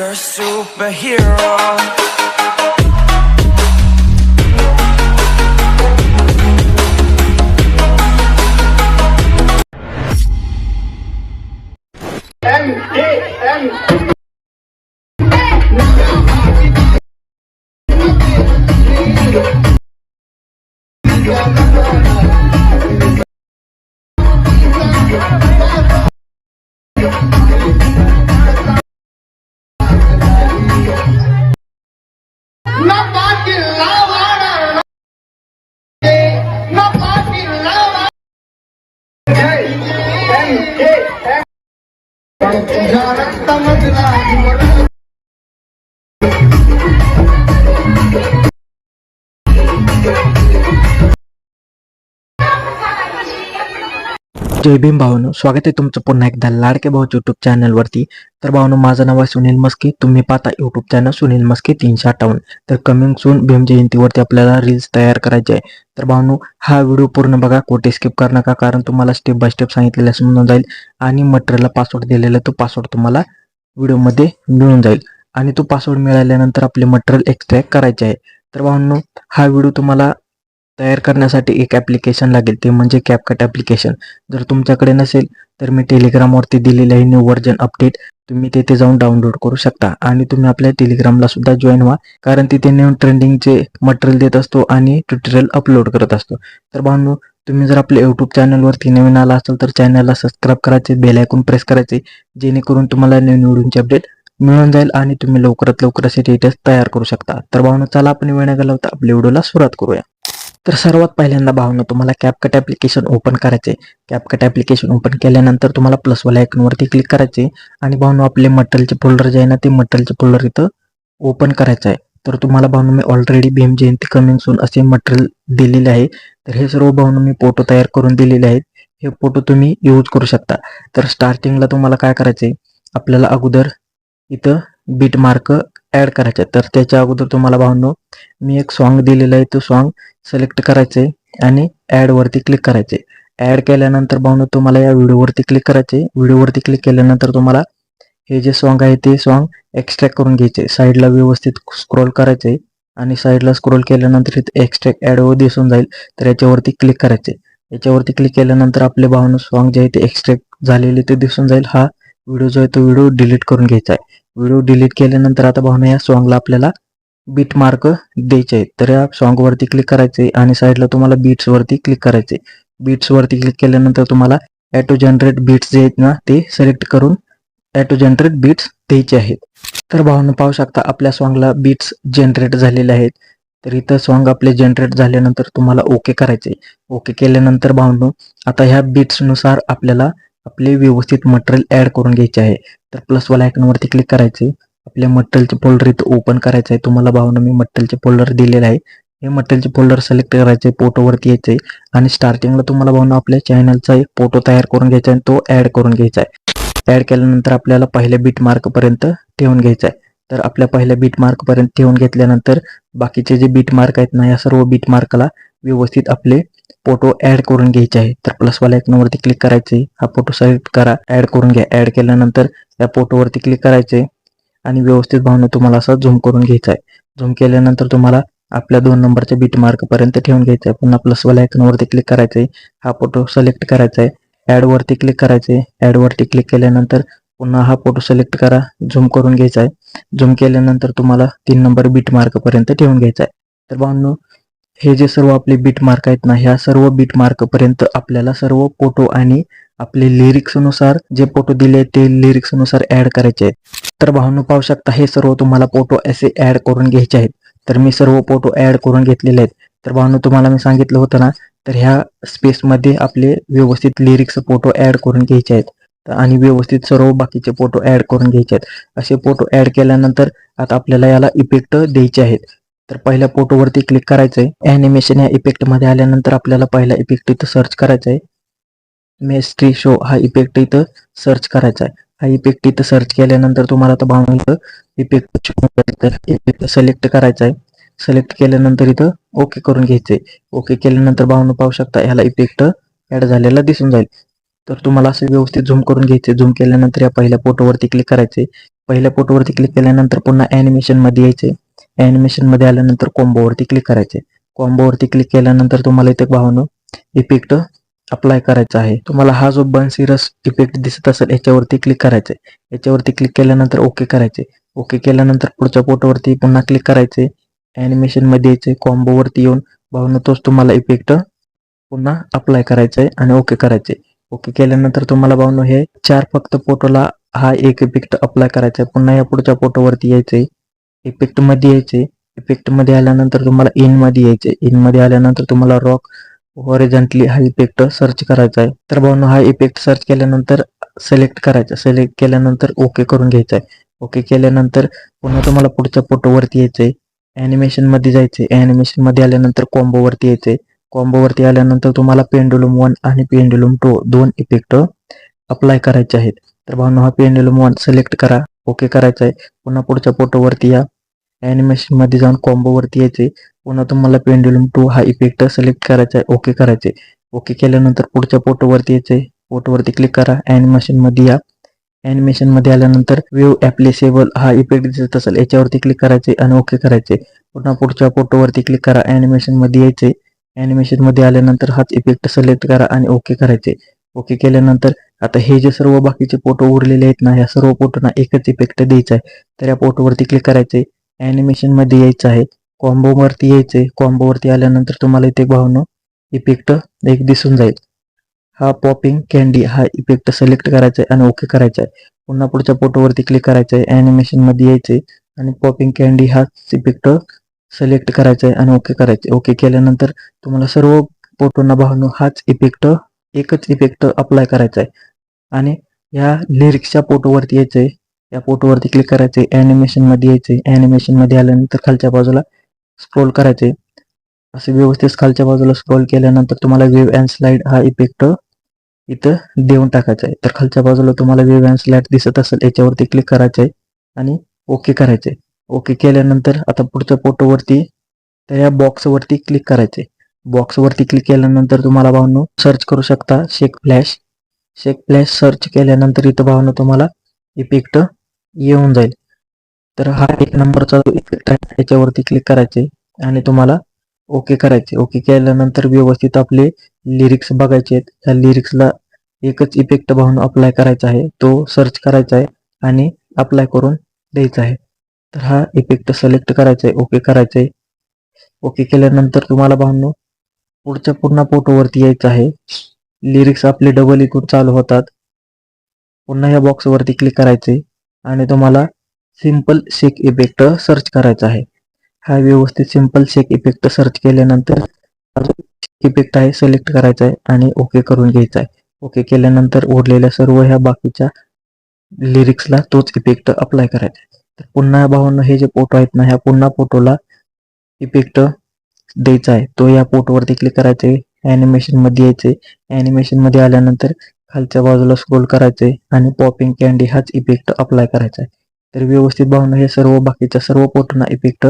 You're a superhero. जय भीम भावानो, स्वागत आहे तुमचं पुन्हा एकदा लाडके भाऊ यूट्यूब चॅनल वरती. तर भावानो, माझं नाव आहे सुनील मस्के. तुम्ही पाहता यूट्यूब चॅनल सुनील मस्के 358. तर कमिंग सून भीम जयंतीवरती आपल्याला रील्स तयार करायचे आहे. तर भावानो, हा व्हिडिओ पूर्ण बघा, कोठे स्किप करू नका, कारण तुम्हाला स्टेप बाय स्टेप सांगितलेलं समजून जाईल आणि मटेरियलला पासवर्ड दिलेला तो पासवर्ड तुम्हाला व्हिडिओमध्ये मिळून जाईल आणि तो पासवर्ड मिळाल्यानंतर आपले मटेरियल एक्स्ट्रॅक्ट करायचे आहे. तर भावानो, हा व्हिडिओ तुम्हाला तयार करण्यासाठी एक ॲप्लिकेशन लागेल, ते म्हणजे कॅपकट ॲप्लिकेशन. जर तुमच्याकडे नसेल तर मी टेलिग्रामवरती दिलेलं आहे न्यू व्हर्जन अपडेट, तुम्ही तिथे जाऊन डाउनलोड करू शकता आणि तुम्ही आपल्या टेलिग्रामला सुद्धा जॉईन व्हा, कारण तिथे न्यू ट्रेंडिंगचे मटेरियल देत असतो आणि ट्युटोरियल अपलोड करत असतो. तर भावांनो, तुम्ही जर आपल्या यूट्यूब चॅनलवरती नवीन आला असाल तर चॅनलला सबस्क्राईब करायचे, बेल आयकॉन प्रेस करायचे, जेणेकरून तुम्हाला नवीन व्हिडिओचे अपडेट मिळून जाईल आणि तुम्ही लवकरात लवकर असे डिटेल्स तयार करू शकता. तर भावांनो, चला आपण वेळ न घालवता आपल्या व्हिडिओला सुरुवात करूया. तर सर्वात पहिल्यांदा भावना तुम्हाला कॅपकट ॲप्लिकेशन ओपन करायचे. कॅपकट ॲप्लिकेशन ओपन केल्यानंतर तुम्हाला प्लसवाल्या आयकॉनवरती क्लिक करायचे आणि भावना आपले मटेरियलचे फोल्डर जे आहे ना, ते मटेरियलचे फोल्डर इथं ओपन करायचं आहे. तर तुम्हाला भावना मी already Bhim Jayanti coming soon असे मटेरियल दिलेले आहे. तर हे सर्व भावना मी फोटो तयार करून दिलेले आहेत. हे फोटो तुम्ही यूज करू शकता. तर स्टार्टिंगला तुम्हाला काय करायचे, आपल्याला अगोदर इथं बीट मार्क ॲड करायचे. तर त्याच्या अगोदर तुम्हाला भावनो मी एक सॉन्ग दिलेलं आहे, तो सॉन्ग सिलेक्ट करायचे आणि ॲड वरती क्लिक करायचे. ॲड केल्यानंतर भावनो तुम्हाला या व्हिडिओवरती क्लिक करायचे. व्हिडिओवरती क्लिक केल्यानंतर तुम्हाला हे जे सॉन्ग आहे ते सॉन्ग एक्स्ट्रॅक्ट करून घ्यायचे. साईडला व्यवस्थित स्क्रोल करायचे आणि साईडला स्क्रोल केल्यानंतर इथे एक्स्ट्रॅक्ट ॲड दिसून जाईल. तर याच्यावरती क्लिक करायचे. याच्यावरती क्लिक केल्यानंतर आपले भावनो सॉन्ग जे आहे ते एक्स्ट्रॅक्ट झालेले ते दिसून जाईल. हा व्हिडिओ जो आहे तो व्हिडिओ डिलीट करून घ्यायचा आहे. व्हिडिओ डिलीट केल्यानंतर आता भावना या सॉन्गला आपल्याला बीट मार्क द्यायचे आहे. तर या सॉन्ग वरती क्लिक करायचे आणि साईडला तुम्हाला बीट्स वरती क्लिक करायचे. बीट्स वरती क्लिक केल्यानंतर तुम्हाला ॲटो जनरेट बीट्स जे आहेत ना, ते सिलेक्ट करून ॲटो जनरेट बीट्स द्यायचे आहेत. तर भावना पाहू शकता आपल्या सॉन्गला बीट्स जनरेट झालेले आहेत. तर इथं सॉन्ग आपले जनरेट झाल्यानंतर तुम्हाला ओके करायचे. ओके केल्यानंतर भावनो आता ह्या बीट्सनुसार आपल्याला आपले व्यवस्थित मटेरियल ॲड करून घ्यायचे आहे. तर प्लसवाल्या आयकॉनवरती क्लिक करायचे. आपल्या मटेरियलचे फोल्डर इथं ओपन करायचं आहे. तुम्हाला भावना मी मटेरियलचे फोल्डर दिलेले आहे. हे मटेरियलचे फोल्डर सिलेक्ट करायचे, फोटोवरती यायचे आणि स्टार्टिंगला तुम्हाला भावना आपल्या चॅनलचा एक फोटो तयार करून घ्यायचा आहे, तो ॲड करून घ्यायचा आहे. ॲड केल्यानंतर आपल्याला पहिल्या बीट मार्कपर्यंत ठेवून घ्यायचा आहे. तर आपल्या पहिल्या बीट मार्कपर्यंत ठेवून घेतल्यानंतर बाकीचे जे बीट मार्क आहेत ना, या सर्व बीट मार्कला व्यवस्थित आपले फोटो ॲड करून घ्यायचे आहे. तर प्लसवाल्या आयकॉनवरती क्लिक करायचे, हा फोटो सिलेक्ट करा, ॲड करून घ्या. ॲड केल्यानंतर या फोटोवरती क्लिक करायचे आणि व्यवस्थित भावना तुम्हाला असा झूम करून घ्यायचा आहे. झूम केल्यानंतर तुम्हाला आपल्या 2 नंबरच्या बीट मार्क पर्यंत ठेवून घ्यायचं आहे. पुन्हा प्लसवाल्या आयकॉनवरती क्लिक करायचे, हा फोटो सिलेक्ट करायचा आहे. ॲड वरती क्लिक करायचे. ॲड वरती क्लिक केल्यानंतर पुन्हा हा फोटो सिलेक्ट करा, झूम करून घ्यायचा आहे. झूम केल्यानंतर तुम्हाला 3 नंबर बीट मार्क पर्यंत ठेवून घ्यायचा आहे. तर भावनो हे जे सर्व आपले बीट मार्क आहेत ना, ह्या सर्व बीट मार्क पर्यंत आपल्याला सर्व फोटो आणि आपले लिरिक्सनुसार जे फोटो दिले ते लिरिक्सनुसार ॲड करायचे आहेत. तर भावनो पाहू शकता हे सर्व तुम्हाला फोटो असे ॲड करून घ्यायचे आहेत. तर मी सर्व फोटो ॲड करून घेतलेले आहेत. तर भावनो तुम्हाला मी सांगितलं होतं ना, तर ह्या स्पेसमध्ये आपले व्यवस्थित लिरिक्स फोटो ॲड करून घ्यायचे आहेत आणि व्यवस्थित सर्व बाकीचे फोटो ॲड करून घ्यायचे आहेत. असे फोटो ॲड केल्यानंतर आता आपल्याला याला इफेक्ट द्यायचे आहेत. तर पहिल्या फोटोवरती क्लिक करायचं आहे. ॲनिमेशन या इफेक्टमध्ये आल्यानंतर आपल्याला पहिला इफेक्ट इथं सर्च करायचा आहे. मेस्ट्री शो हा इफेक्ट इथं सर्च करायचा आहे. हा इफेक्ट इथं सर्च केल्यानंतर तुम्हाला आता भावना इथं इफेक्ट सिलेक्ट करायचा आहे. सिलेक्ट केल्यानंतर इथं ओके करून घ्यायचे. ओके केल्यानंतर भावना पाहू शकता ह्याला इफेक्ट ॲड झालेला दिसून जाईल. तर तुम्हाला असं व्यवस्थित झूम करून घ्यायचे. झूम केल्यानंतर या पहिल्या फोटोवरती क्लिक करायचे. पहिल्या फोटोवरती क्लिक केल्यानंतर पुन्हा ॲनिमेशन मध्ये यायचे. ॲनिमेशन मध्ये आल्यानंतर कॉम्बोवरती क्लिक करायचे. कॉम्बोवरती क्लिक केल्यानंतर तुम्हाला इथे भावानो इफेक्ट अप्लाय करायचा आहे. तुम्हाला हा जो बन्सीरस इफेक्ट दिसत असेल याच्यावरती क्लिक करायचे. याच्यावरती क्लिक केल्यानंतर ओके करायचे. ओके केल्यानंतर पुढच्या फोटोवरती पुन्हा क्लिक करायचे. ॲनिमेशन मध्ये यायचे. कॉम्बोवरती येऊन भावानो तोच तुम्हाला इफेक्ट पुन्हा अप्लाय करायचा आहे आणि ओके करायचे. ओके केल्यानंतर तुम्हाला भावानो हे 4 फक्त फोटोला हा एक इफेक्ट अप्लाय करायचा आहे. पुन्हा या पुढच्या फोटोवरती यायचे. इफेक्ट मध्ये यायचे. इफेक्ट मध्ये आल्यानंतर तुम्हाला इन मध्ये यायचे. इन मध्ये आल्यानंतर तुम्हाला रॉक हॉरिझॉन्टली हा इफेक्ट सर्च करायचा आहे. तर भावानो हा इफेक्ट सर्च केल्यानंतर सिलेक्ट करायचा. सिलेक्ट केल्यानंतर ओके करून घ्यायचा आहे. ओके केल्यानंतर पुन्हा तुम्हाला पुढच्या फोटोवरती यायचे. ॲनिमेशन मध्ये जायचे. ॲनिमेशन मध्ये आल्यानंतर कॉम्बोवरती यायचे. कॉम्बोवरती आल्यानंतर तुम्हाला पेंडुलम 1 आणि पेंडुलम 2 दोन इफेक्ट अप्लाय करायचे आहेत. तर भावानो हा पेंडुलम 1 सिलेक्ट करा. ओके करायचा आहे. पुन्हा पुढच्या फोटोवरती या. ॲनिमेशन मध्ये जाऊन कॉम्बोवरती यायचे. पुन्हा तुम्हाला पेंडुलम 2 हा इफेक्ट सिलेक्ट करायचा आहे. ओके करायचे. ओके केल्यानंतर पुढच्या फोटोवरती यायचे. फोटोवरती क्लिक करा. ॲनिमेशन मध्ये या. ॲनिमेशन मध्ये आल्यानंतर व्ह्यू ॲप्लिसेबल हा इफेक्ट दिसत असेल याच्यावरती क्लिक करायचे आणि ओके करायचे. पुन्हा पुढच्या फोटोवरती क्लिक करा. ॲनिमेशन मध्ये यायचे. ॲनिमेशन मध्ये आल्यानंतर हाच इफेक्ट सिलेक्ट करा आणि ओके करायचे. ओके केल्यानंतर आता हे जे सर्व बाकीचे फोटो उरलेले आहेत ना, ह्या सर्व फोटोंना एकच इफेक्ट द्यायचा आहे. तर या फोटोवरती क्लिक करायचे. ॲनिमेशन मध्ये यायचं आहे. कॉम्बोवरती यायचे. कॉम्बोवरती आल्यानंतर तुम्हाला इथे भावानो इफेक्ट एक दिसून जाईल. हा पॉपिंग कॅन्डी हा इफेक्ट सिलेक्ट करायचा आहे आणि ओके करायचा आहे. पुन्हा पुढच्या फोटोवरती क्लिक करायचं आहे. ॲनिमेशन मध्ये यायचे आणि पॉपिंग कॅन्डी हा इफेक्ट सिलेक्ट करायचा आहे आणि ओके करायचे. ओके केल्यानंतर तुम्हाला सर्व फोटोंना भावानो हाच इफेक्ट एकच इफेक्ट अप्लाय करायचा आहे. आणि या लिरिक्सच्या फोटोवरती यायचे. या फोटोवरती क्लिक करायचे. ॲनिमेशन मध्ये यायचे. ॲनिमेशन मध्ये आल्यानंतर खालच्या बाजूला स्क्रोल करायचे. असे व्यवस्थित खालच्या बाजूला स्क्रोल केल्यानंतर तुम्हाला वेव्ह अँड स्लाइड हा इफेक्ट इथं देऊन टाकायचा आहे. तर खालच्या बाजूला तुम्हाला वेव्ह अँड स्लाइड दिसत असेल याच्यावरती क्लिक करायचं आहे आणि ओके करायचे. ओके केल्यानंतर आता पुढच्या फोटोवरती तर या बॉक्सवरती क्लिक करायचे. बॉक्सवरती क्लिक केल्यानंतर तुम्हाला भावानो सर्च करू शकता शेक फ्लॅश. शेक फ्लॅश सर्च केल्यानंतर इथं भावानो तुम्हाला इफेक्ट येऊन जाईल. तर हा एक नंबरचा जो इफेक्ट आहे याच्यावरती क्लिक करायचे आणि तुम्हाला ओके करायचे. ओके केल्यानंतर व्यवस्थित आपले लिरिक्स बघायचे आहेत. या लिरिक्सला एकच इफेक्ट भावानो अप्लाय करायचा आहे. तो सर्च करायचा आहे आणि अप्लाय करून द्यायचा आहे. तर हा इफेक्ट सिलेक्ट करायचा आहे. ओके करायचं आहे. ओके केल्यानंतर तुम्हाला भावानो पुढच्या पूर्ण फोटोवरती यायचं आहे. लिरिक्स आपले डबल इथून चालू होतात. पुन्हा या बॉक्सवरती क्लिक करायचे आणि तुम्हाला सिंपल शेक इफेक्ट सर्च करायचा आहे. हा व्यवस्थित सिंपल शेक इफेक्ट सर्च केल्यानंतर इफेक्ट आहे सिलेक्ट करायचा आहे आणि ओके करून घ्यायचा आहे. ओके केल्यानंतर उरलेल्या सर्व ह्या बाकीच्या लिरिक्सला तोच इफेक्ट अप्लाय करायचा आहे. तर पुन्हा भावांनो हे जे फोटो आहेत ना, ह्या पुन्हा फोटोला इफेक्ट द्यायचा आहे. तो या फोटोवरती क्लिक करायचे. ॲनिमेशन मध्ये यायचे. ॲनिमेशन मध्ये आल्यानंतर खालच्या बाजूला स्क्रोल करायचे आणि पॉपिंग कॅन्डी हाच इफेक्ट अप्लाय करायचा आहे. तर व्यवस्थित भावना हे सर्व बाकीच्या सर्व फोटोंना इफेक्ट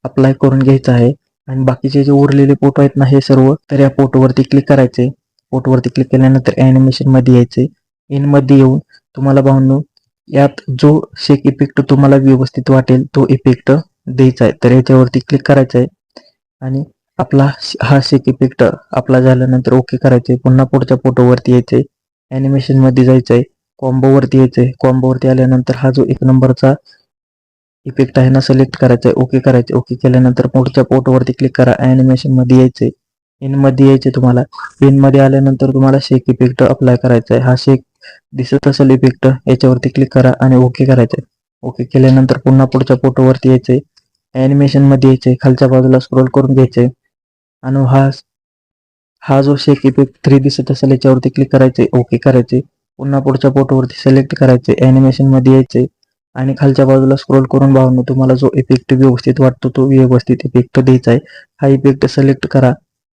अप्लाय करून घ्यायचा आहे. आणि बाकीचे जे उरलेले फोटो आहेत ना हे सर्व तर या फोटोवरती क्लिक करायचे. फोटोवरती क्लिक केल्यानंतर ॲनिमेशन मध्ये यायचे. इन मध्ये येऊन तुम्हाला भावनो यात जो शेक इफेक्ट तुम्हाला व्यवस्थित वाटेल तो इफेक्ट द्यायचा आहे. तर याच्यावरती क्लिक करायचं आहे आणि आपला हा शेक इफेक्ट अप्लाय झाल्यानंतर ओके करायचे. पुन्हा पुढच्या फोटोवरती यायचे. ॲनिमेशन मध्ये जायचं आहे. कॉम्बोवरती यायचंय. कॉम्बोवरती आल्यानंतर हा जो एक नंबरचा इफेक्ट आहे ना सिलेक्ट करायचा आहे. ओके करायचे. ओके केल्यानंतर पुढच्या फोटोवरती क्लिक करा. ॲनिमेशन मध्ये यायचे. इन मध्ये यायचे तुम्हाला. इन मध्ये आल्यानंतर तुम्हाला शेक इफेक्ट अप्लाय करायचा आहे. हा शेक दिसत असेल इफेक्ट याच्यावरती क्लिक करा आणि ओके करायचे. ओके केल्यानंतर पुन्हा पुढच्या फोटोवरती यायचे. ॲनिमेशन मध्ये यायचे. खालच्या बाजूला स्क्रोल करून घ्यायचे आणि हा जो शेक इफेक्ट 3 दिसत असेल याच्यावरती क्लिक करायचे. ओके करायचे. पुन्हा पुढच्या फोटोवरती सिलेक्ट करायचे. ॲनिमेशन मध्ये यायचे आणि खालच्या बाजूला स्क्रोल करून भावनो तुम्हाला जो इफेक्ट व्यवस्थित वाटतो तो व्यवस्थित इफेक्ट द्यायचा आहे. हा इफेक्ट सिलेक्ट करा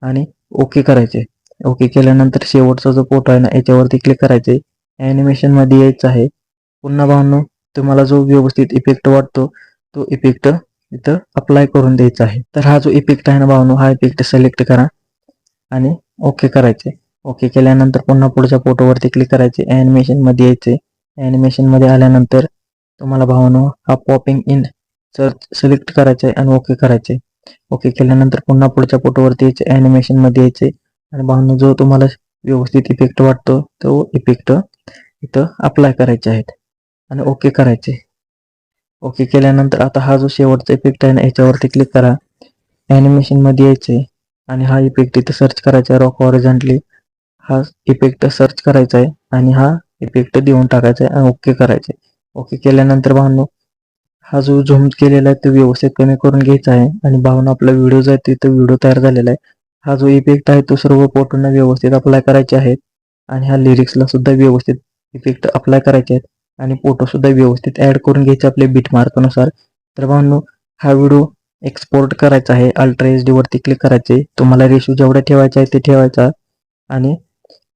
आणि ओके करायचे. ओके केल्यानंतर शेवटचा जो फोटो आहे ना याच्यावरती क्लिक करायचे. ॲनिमेशन मध्ये यायचं आहे. पुन्हा भावनो तुम्हाला जो व्यवस्थित इफेक्ट वाटतो तो इफेक्ट इथं अप्लाय करून द्यायचा आहे. तर हा जो इफेक्ट आहे ना भावनो हा इफेक्ट सिलेक्ट करा आणि ओके करायचे. ओके केल्यानंतर पुन्हा पुढच्या फोटोवरती क्लिक करायचे. ॲनिमेशन मध्ये यायचे. ॲनिमेशन मध्ये आल्यानंतर तुम्हाला भावानो हा पॉपिंग इन सर्च सिलेक्ट करायचा आहे आणि ओके करायचे आहे. ओके केल्यानंतर पुन्हा पुढच्या फोटोवरती यायचे, ॲनिमेशन मध्ये यायचे आणि भावानो जो तुम्हाला व्यवस्थित इफेक्ट वाटतो तो इफेक्ट इथं अप्लाय करायचे आहेत आणि ओके करायचे. ओके केल्यानंतर आता हा जो शेवटचा इफेक्ट आहे ना याच्यावरती क्लिक करा, ॲनिमेशन मध्ये यायचे आणि हा इफेक्ट इथं सर्च करायचा आहे. रॉक हॉरिझॉन्टली हा इफेक्ट सर्च करायचा आहे आणि हा इफेक्ट देऊन टाकायचा आहे आणि ओके करायचे. ओके केल्यानंतर भावांनो हा जो झूम केलेला आहे तो व्यवस्थित कमी करून घ्यायचा आहे आणि भावांनो आपला व्हिडिओ जो आहे तिथं व्हिडिओ तयार झालेला आहे. हा जो इफेक्ट आहे तो सर्व फोटोंना व्यवस्थित अप्लाय करायचे आहेत आणि ह्या लिरिक्सला सुद्धा व्यवस्थित इफेक्ट अप्लाय करायचे आहेत आणि फोटो सुद्धा व्यवस्थित ऍड करून घ्यायचे आपले बीटमार्कनुसार. तर भावांनो हा व्हिडिओ एक्सपोर्ट करायचा आहे. अल्ट्रा एच डी वरती क्लिक करायचे, तुम्हाला रेशो जेवढा ठेवायचा आहे ते ठेवायचा आणि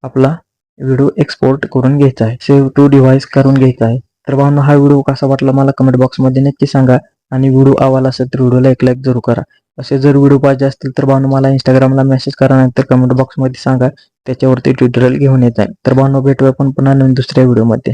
आपला व्हिडिओ एक्सपोर्ट करून घ्यायचा आहे, सेव्ह टू डिव्हाइस करून घ्यायचा आहे. तर भावांनो हा व्हिडिओ कसा वाटला मला कमेंट बॉक्समध्ये नक्की सांगा आणि व्हिडिओ आवडला असेल तर व्हिडिओला एक लाईक जरूर करा. असे जर व्हिडिओ पाहिजे असतील तर भावांनो मला इंस्टाग्रामला मेसेज करा, नाहीतर कमेंट बॉक्समध्ये सांगा, त्याच्यावरती ट्युटोरियल घेऊन येत आहे. तर भावांनो भेटूया पण पुन्हा नवीन दुसऱ्या व्हिडिओमध्ये.